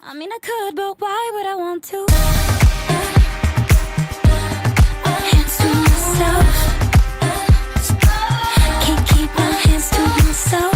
I mean, I could, but why would I want to? Hands to myself. Can't keep my hands to myself.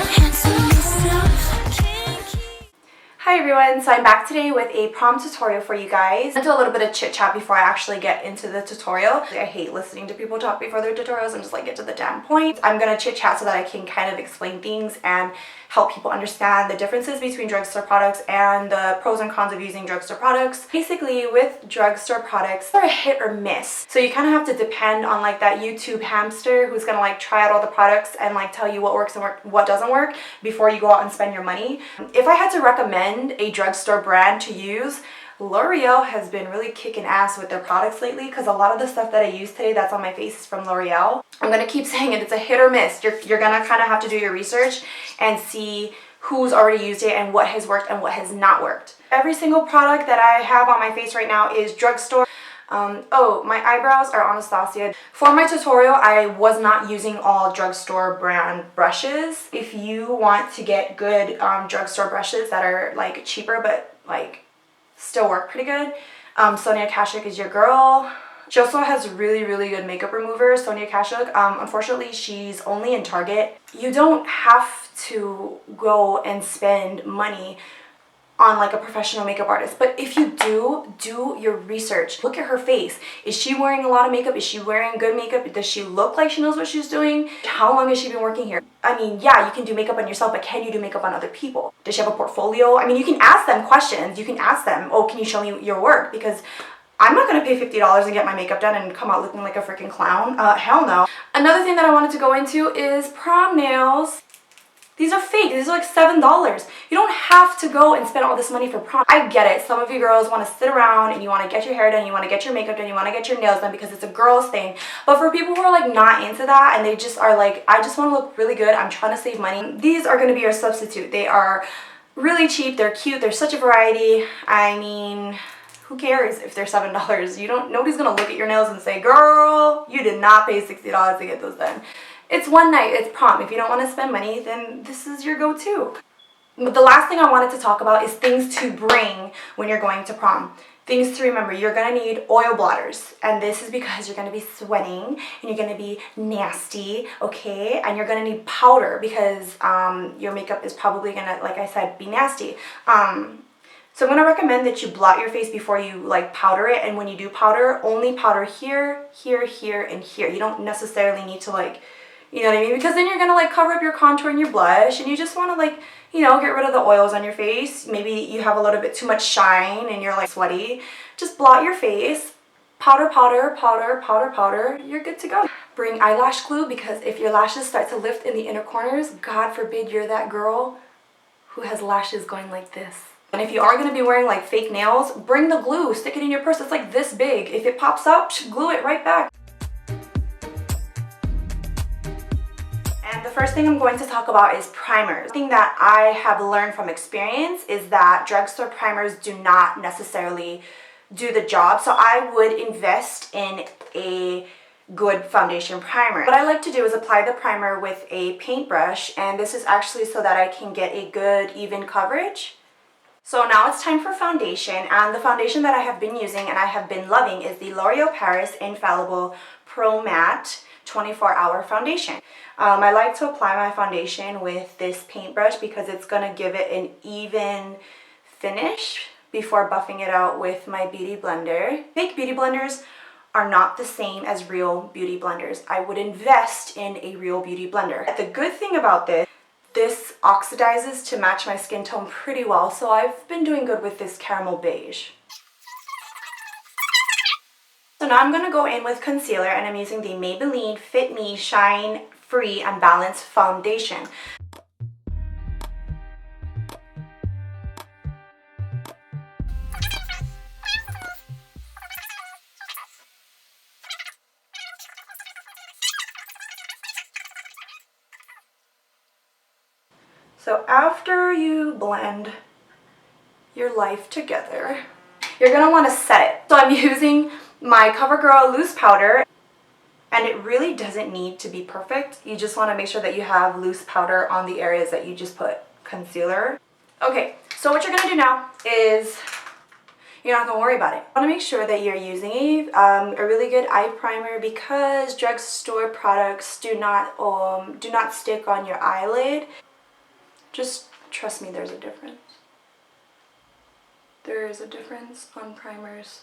Hands to myself. Can't keep. Hi everyone, so I'm back today with a prom tutorial for you guys. I'll do a little bit of chit chat before I actually get into the tutorial. I hate listening to people talk before their tutorials and just like get to the damn point. I'm gonna chit chat so that I can kind of explain things and help people understand the differences between drugstore products and the pros and cons of using drugstore products. Basically, with drugstore products, they're a hit or miss. So you kind of have to depend on like that YouTube hamster who's gonna like try out all the products and like tell you what works and what doesn't work before you go out and spend your money. If I had to recommend a drugstore brand to use, L'Oreal has been really kicking ass with their products lately because a lot of the stuff that I use today that's on my face is from L'Oreal. I'm gonna keep saying it, it's a hit or miss. You're gonna kind of have to do your research and see who's already used it and what has worked and what has not worked. Every single product that I have on my face right now is drugstore. Oh, my eyebrows are ANASTASIA. For my tutorial, I was not using all drugstore brand brushes. If you want to get good drugstore brushes that are like cheaper but like still work pretty good, Sonia Kashuk is your girl. She also has really good makeup remover, Sonia Kashuk. Unfortunately, she's only in Target. You don't have to go and spend money on like a professional makeup artist, but if you do your research. Look at her face. Is she wearing a lot of makeup? Is she wearing good makeup? Does she look like she knows what she's doing? How long has she been working here? I mean, yeah, you can do makeup on yourself, but can you do makeup on other people? Does she have a portfolio? I mean, you can ask them questions. You can ask them, oh, can you show me your work? Because I'm not gonna pay $50 and get my makeup done and come out looking like a freaking clown. Hell no. Another thing that I wanted to go into is prom nails. These are fake. These are like $7. You don't have to go and spend all this money for prom. I get it. Some of you girls want to sit around and you want to get your hair done, you want to get your makeup done, you want to get your nails done because it's a girl's thing. But for people who are like not into that and they just are like, I just want to look really good, I'm trying to save money, these are going to be your substitute. They are really cheap, they're cute, there's such a variety. I mean, who cares if they're $7? Nobody's going to look at your nails and say, girl, you did not pay $60 to get those done. It's one night, it's prom. If you don't want to spend money, then this is your go-to. But the last thing I wanted to talk about is things to bring when you're going to prom. Things to remember. You're going to need oil blotters. And this is because you're going to be sweating and you're going to be nasty, okay? And you're going to need powder because your makeup is probably going to, like I said, be nasty. So I'm going to recommend that you blot your face before you like powder it. And when you do powder, only powder here, here, here, and here. You don't necessarily need to like, you know what I mean? Because then you're going to like cover up your contour and your blush and you just want to like, you know, get rid of the oils on your face. Maybe you have a little bit too much shine and you're like sweaty. Just blot your face. Powder, powder, powder, powder, powder. You're good to go. Bring eyelash glue because if your lashes start to lift in the inner corners, God forbid you're that girl who has lashes going like this. And if you are going to be wearing like fake nails, bring the glue. Stick it in your purse. It's like this big. If it pops up, glue it right back. And the first thing I'm going to talk about is primers. The thing that I have learned from experience is that drugstore primers do not necessarily do the job. So I would invest in a good foundation primer. What I like to do is apply the primer with a paintbrush, and this is actually so that I can get a good even coverage. So now it's time for foundation, and the foundation that I have been using and I have been loving is the L'Oreal Paris Infallible Pro Matte 24-Hour Foundation. I like to apply my foundation with this paintbrush because it's going to give it an even finish before buffing it out with my beauty blender. Fake beauty blenders are not the same as real beauty blenders. I would invest in a real beauty blender. The good thing about this oxidizes to match my skin tone pretty well, so I've been doing good with this caramel beige. So now I'm going to go in with concealer, and I'm using the Maybelline Fit Me Shine Free and Balanced Foundation. So after you blend your life together, you're going to want to set it. So I'm using my Covergirl loose powder, and it really doesn't need to be perfect. You just want to make sure that you have loose powder on the areas that you just put concealer. Okay, so what you're gonna do now is you're not gonna worry about it. I wanna make sure that you're using a really good eye primer because drugstore products do not stick on your eyelid. Just trust me, there's a difference. There is a difference on primers,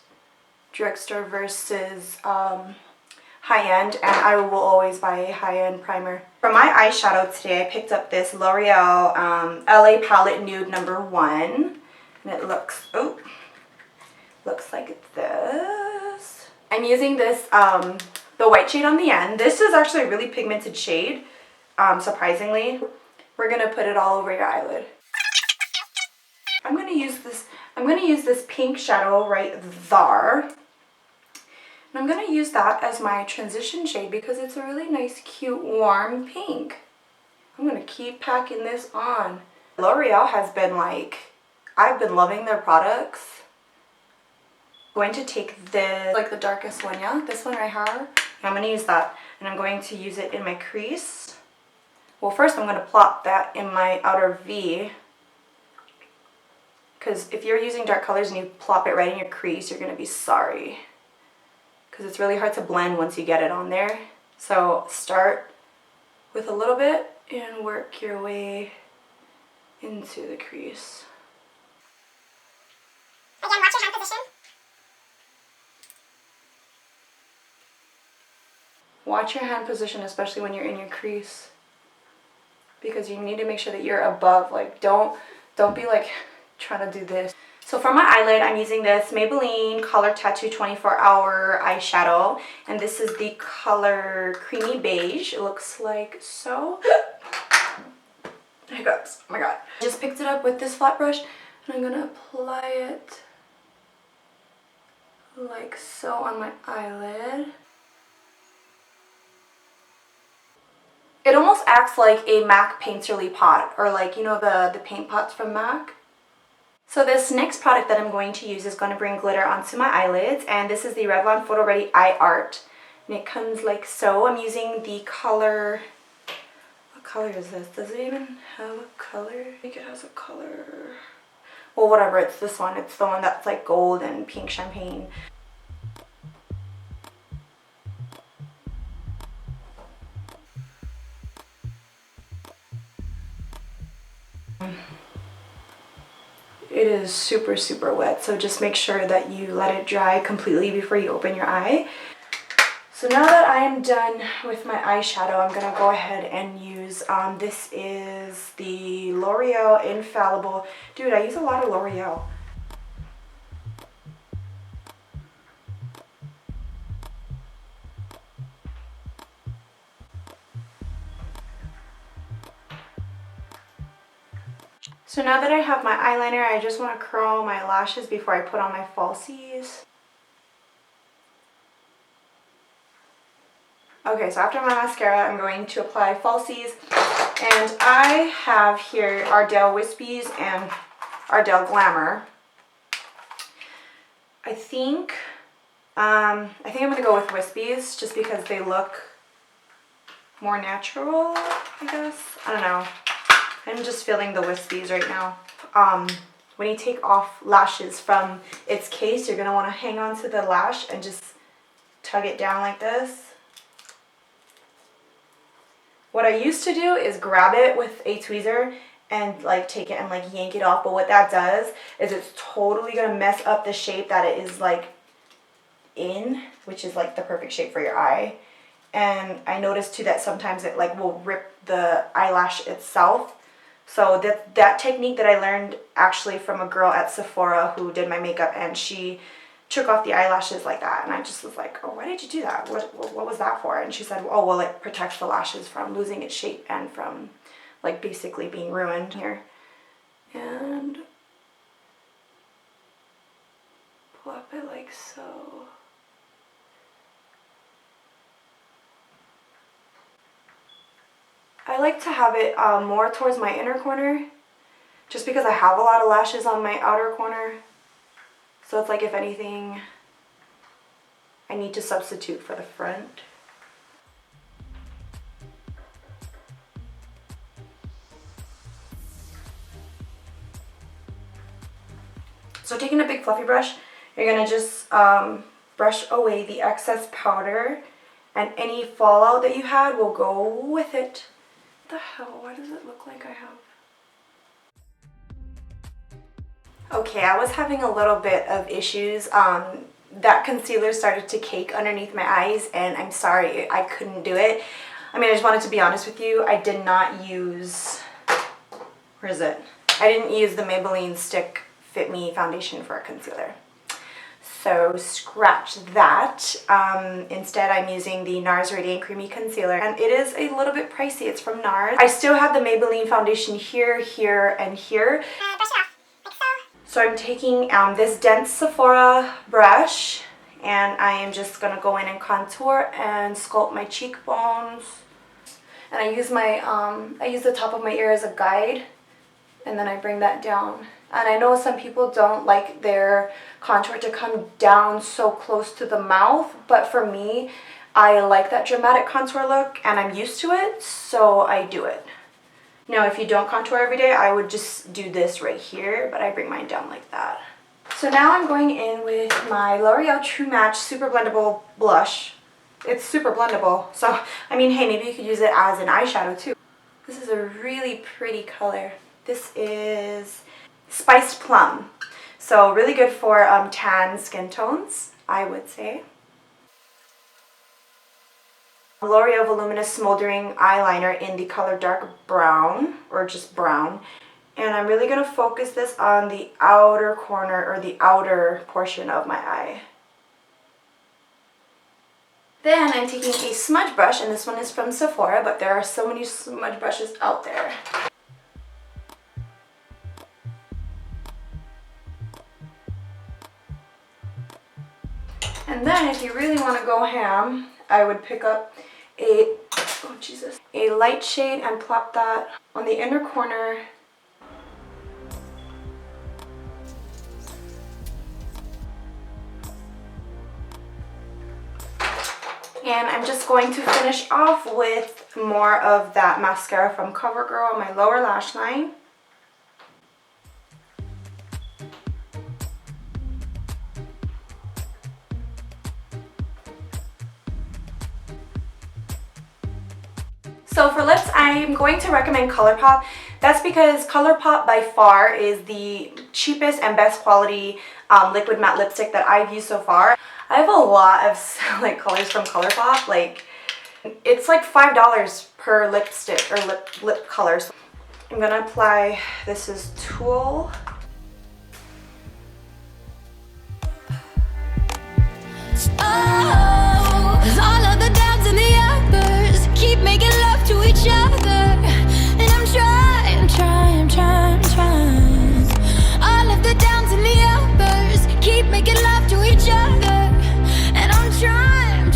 drugstore versus high-end, and I will always buy a high-end primer. For my eyeshadow today, I picked up this L'Oreal LA Palette Nude #1, and it looks like this. I'm using this, the white shade on the end. This is actually a really pigmented shade, surprisingly. We're gonna put it all over your eyelid. I'm gonna use this pink shadow right there. And I'm gonna use that as my transition shade because it's a really nice, cute, warm pink. I'm gonna keep packing this on. L'Oreal has been like, I've been loving their products. I'm going to take this, like the darkest one, yeah? This one right here. I'm gonna use that and I'm going to use it in my crease. Well, first I'm gonna plot that in my outer V. Because if you're using dark colors and you plop it right in your crease, you're gonna be sorry. Because it's really hard to blend once you get it on there. So start with a little bit and work your way into the crease. Again, watch your hand position. Watch your hand position, especially when you're in your crease. Because you need to make sure that you're above, like don't be like trying to do this. So for my eyelid, I'm using this Maybelline Color Tattoo 24-Hour eyeshadow, and this is the color Creamy Beige. It looks like so. Hiccups, oh my god. Just picked it up with this flat brush, and I'm gonna apply it like so on my eyelid. It almost acts like a MAC painterly pot, or like, you know, the paint pots from MAC. So this next product that I'm going to use is going to bring glitter onto my eyelids, and this is the Revlon Photo Ready Eye Art, and it comes like so. I'm using the color, what color is this? Does it even have a color? I think it has a color. Well, whatever, it's this one. It's the one that's like gold and pink champagne. It is super, super wet, so just make sure that you let it dry completely before you open your eye. So now that I am done with my eyeshadow, I'm going to go ahead and use, this is the L'Oreal Infallible. Dude, I use a lot of L'Oreal. So now that I have my eyeliner, I just want to curl my lashes before I put on my falsies. Okay, so after my mascara, I'm going to apply falsies. And I have here Ardell Wispies and Ardell Glamour. I think I'm going to go with Wispies just because they look more natural, I guess. I don't know. I'm just feeling the Wispies right now. When you take off lashes from its case, you're going to want to hang on to the lash and just tug it down like this. What I used to do is grab it with a tweezer and like take it and like yank it off, but what that does is it's totally going to mess up the shape that it is like in, which is like the perfect shape for your eye. And I noticed too that sometimes it like will rip the eyelash itself. So that technique that I learned actually from a girl at Sephora who did my makeup, and she took off the eyelashes like that, and I just was like, oh, why did you do that? What was that for? And she said, oh, well, it protects the lashes from losing its shape and from like basically being ruined here. And plop it like so. I like to have it more towards my inner corner, just because I have a lot of lashes on my outer corner. So it's like, if anything, I need to substitute for the front. So taking a big fluffy brush, you're going to just brush away the excess powder, and any fallout that you had will go with it. What the hell? Why does it look like I have? Okay, I was having a little bit of issues. That concealer started to cake underneath my eyes, and I'm sorry, I couldn't do it. I mean, I just wanted to be honest with you. I did not use, where is it? I didn't use the Maybelline Stick Fit Me foundation for a concealer. So scratch that. Instead, I'm using the NARS Radiant Creamy Concealer, and it is a little bit pricey. It's from NARS. I still have the Maybelline foundation here, here, and here. Brush it off, like so. So I'm taking this dense Sephora brush, and I am just gonna go in and contour and sculpt my cheekbones. And I use my I use the top of my ear as a guide, and then I bring that down. And I know some people don't like their contour to come down so close to the mouth, but for me, I like that dramatic contour look, and I'm used to it, so I do it. Now, if you don't contour every day, I would just do this right here, but I bring mine down like that. So now I'm going in with my L'Oreal True Match Super Blendable Blush. It's super blendable, so I mean, hey, maybe you could use it as an eyeshadow too. This is a really pretty color. This is Spiced Plum. So really good for tan skin tones, I would say. L'Oreal Voluminous Smoldering Eyeliner in the color Dark Brown, or just brown. And I'm really going to focus this on the outer corner, or the outer portion of my eye. Then I'm taking a smudge brush, and this one is from Sephora, but there are so many smudge brushes out there. And then if you really want to go ham, I would pick up a light shade and plop that on the inner corner. And I'm just going to finish off with more of that mascara from Covergirl on my lower lash line. So for lips, I'm going to recommend ColourPop. That's because ColourPop by far is the cheapest and best quality liquid matte lipstick that I've used so far. I have a lot of like colors from ColourPop. Like, it's like $5 per lipstick or lip color. So I'm gonna apply, this is Tulle. Oh, all of the downs and the uppers keep making love to each other, and I'm trying. All of the downs and the uppers keep making love to each other, and I'm trying,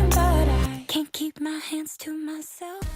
but I can't keep my hands to myself.